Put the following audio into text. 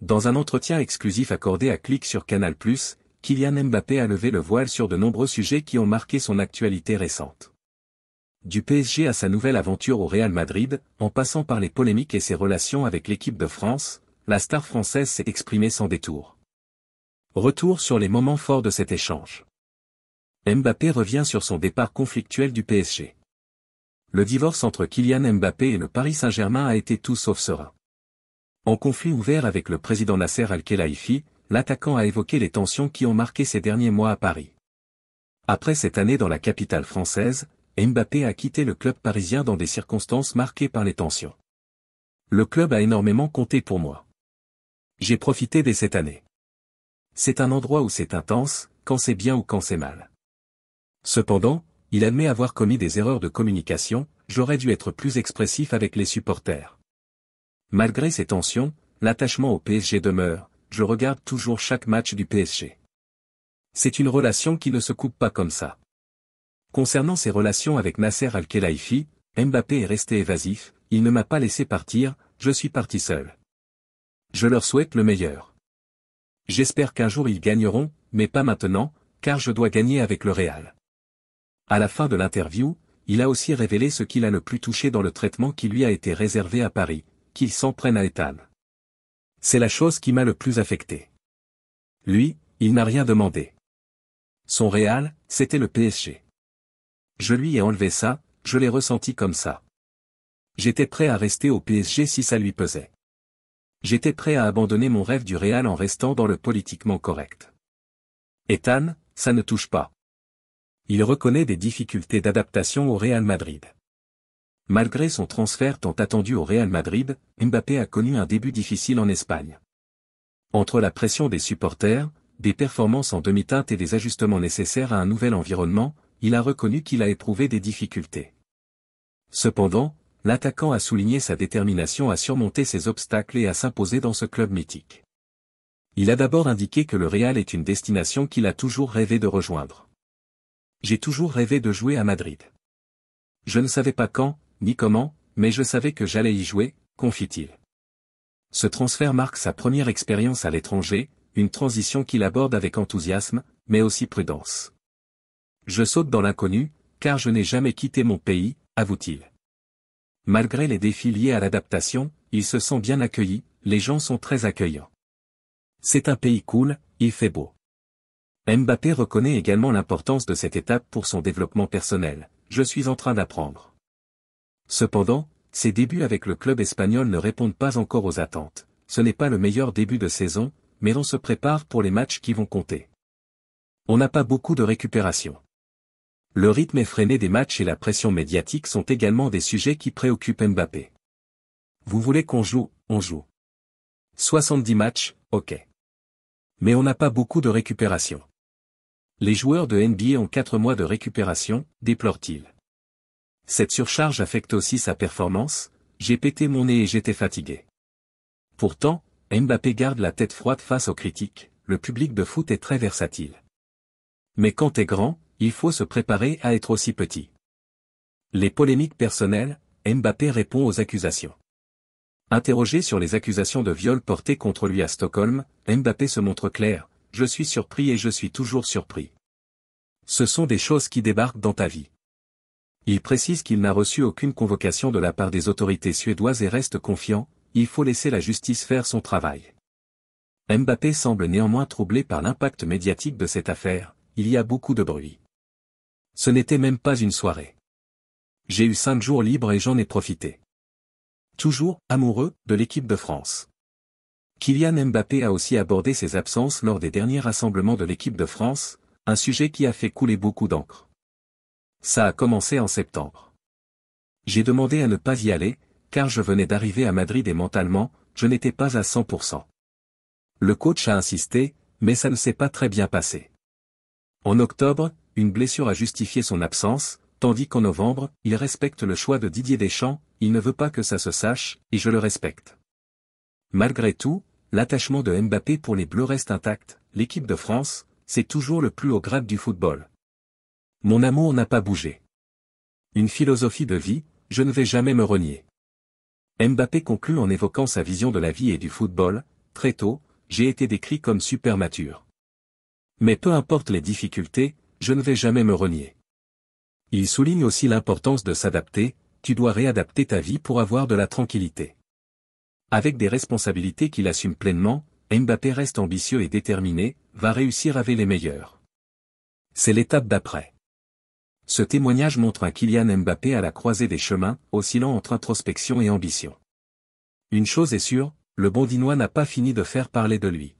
Dans un entretien exclusif accordé à Click sur Canal+, Kylian Mbappé a levé le voile sur de nombreux sujets qui ont marqué son actualité récente. Du PSG à sa nouvelle aventure au Real Madrid, en passant par les polémiques et ses relations avec l'équipe de France, la star française s'est exprimée sans détour. Retour sur les moments forts de cet échange. Mbappé revient sur son départ conflictuel du PSG. Le divorce entre Kylian Mbappé et le Paris Saint-Germain a été tout sauf serein. En conflit ouvert avec le président Nasser Al-Khelaifi, l'attaquant a évoqué les tensions qui ont marqué ces derniers mois à Paris. Après cette année dans la capitale française, Mbappé a quitté le club parisien dans des circonstances marquées par les tensions. Le club a énormément compté pour moi. J'ai profité dès cette année. C'est un endroit où c'est intense, quand c'est bien ou quand c'est mal. Cependant, il admet avoir commis des erreurs de communication, j'aurais dû être plus expressif avec les supporters. Malgré ces tensions, l'attachement au PSG demeure, je regarde toujours chaque match du PSG. C'est une relation qui ne se coupe pas comme ça. Concernant ses relations avec Nasser Al-Khelaifi, Mbappé est resté évasif, il ne m'a pas laissé partir, je suis parti seul. Je leur souhaite le meilleur. J'espère qu'un jour ils gagneront, mais pas maintenant, car je dois gagner avec le Real. À la fin de l'interview, il a aussi révélé ce qui l'a le plus touché dans le traitement qui lui a été réservé à Paris, qu'il s'en prenne à Ethan. C'est la chose qui m'a le plus affecté. Lui, il n'a rien demandé. Son Real, c'était le PSG. Je lui ai enlevé ça, je l'ai ressenti comme ça. J'étais prêt à rester au PSG si ça lui pesait. J'étais prêt à abandonner mon rêve du Real en restant dans le politiquement correct. Ethan, ça ne touche pas. Il reconnaît des difficultés d'adaptation au Real Madrid. Malgré son transfert tant attendu au Real Madrid, Mbappé a connu un début difficile en Espagne. Entre la pression des supporters, des performances en demi-teinte et des ajustements nécessaires à un nouvel environnement, il a reconnu qu'il a éprouvé des difficultés. Cependant, l'attaquant a souligné sa détermination à surmonter ces obstacles et à s'imposer dans ce club mythique. Il a d'abord indiqué que le Real est une destination qu'il a toujours rêvé de rejoindre. J'ai toujours rêvé de jouer à Madrid. Je ne savais pas quand, ni comment, mais je savais que j'allais y jouer, confie-t-il. Ce transfert marque sa première expérience à l'étranger, une transition qu'il aborde avec enthousiasme, mais aussi prudence. Je saute dans l'inconnu, car je n'ai jamais quitté mon pays, avoue-t-il. Malgré les défis liés à l'adaptation, il se sent bien accueilli, les gens sont très accueillants. C'est un pays cool, il fait beau. Mbappé reconnaît également l'importance de cette étape pour son développement personnel, je suis en train d'apprendre. Cependant, ses débuts avec le club espagnol ne répondent pas encore aux attentes, ce n'est pas le meilleur début de saison, mais on se prépare pour les matchs qui vont compter. On n'a pas beaucoup de récupération. Le rythme effréné des matchs et la pression médiatique sont également des sujets qui préoccupent Mbappé. Vous voulez qu'on joue, on joue. 70 matchs, ok. Mais on n'a pas beaucoup de récupération. Les joueurs de NBA ont 4 mois de récupération, déplore-t-il. Cette surcharge affecte aussi sa performance, j'ai pété mon nez et j'étais fatigué. Pourtant, Mbappé garde la tête froide face aux critiques, le public de foot est très versatile. Mais quand t'es grand, il faut se préparer à être aussi petit. Les polémiques personnelles, Mbappé répond aux accusations. Interrogé sur les accusations de viol portées contre lui à Stockholm, Mbappé se montre clair, je suis surpris et je suis toujours surpris. Ce sont des choses qui débarquent dans ta vie. Il précise qu'il n'a reçu aucune convocation de la part des autorités suédoises et reste confiant, il faut laisser la justice faire son travail. Mbappé semble néanmoins troublé par l'impact médiatique de cette affaire, il y a beaucoup de bruit. Ce n'était même pas une soirée. J'ai eu 5 jours libres et j'en ai profité. Toujours amoureux de l'équipe de France. Kylian Mbappé a aussi abordé ses absences lors des derniers rassemblements de l'équipe de France, un sujet qui a fait couler beaucoup d'encre. Ça a commencé en septembre. J'ai demandé à ne pas y aller, car je venais d'arriver à Madrid et mentalement, je n'étais pas à 100%. Le coach a insisté, mais ça ne s'est pas très bien passé. En octobre, une blessure a justifié son absence, tandis qu'en novembre, il respecte le choix de Didier Deschamps, il ne veut pas que ça se sache, et je le respecte. Malgré tout, l'attachement de Mbappé pour les Bleus reste intact, l'équipe de France, c'est toujours le plus haut grade du football. Mon amour n'a pas bougé. Une philosophie de vie, je ne vais jamais me renier. Mbappé conclut en évoquant sa vision de la vie et du football, très tôt, j'ai été décrit comme super mature. Mais peu importe les difficultés, je ne vais jamais me renier. Il souligne aussi l'importance de s'adapter, tu dois réadapter ta vie pour avoir de la tranquillité. Avec des responsabilités qu'il assume pleinement, Mbappé reste ambitieux et déterminé, va réussir avec les meilleurs. C'est l'étape d'après. Ce témoignage montre un Kylian Mbappé à la croisée des chemins, oscillant entre introspection et ambition. Une chose est sûre, le Bondinois n'a pas fini de faire parler de lui.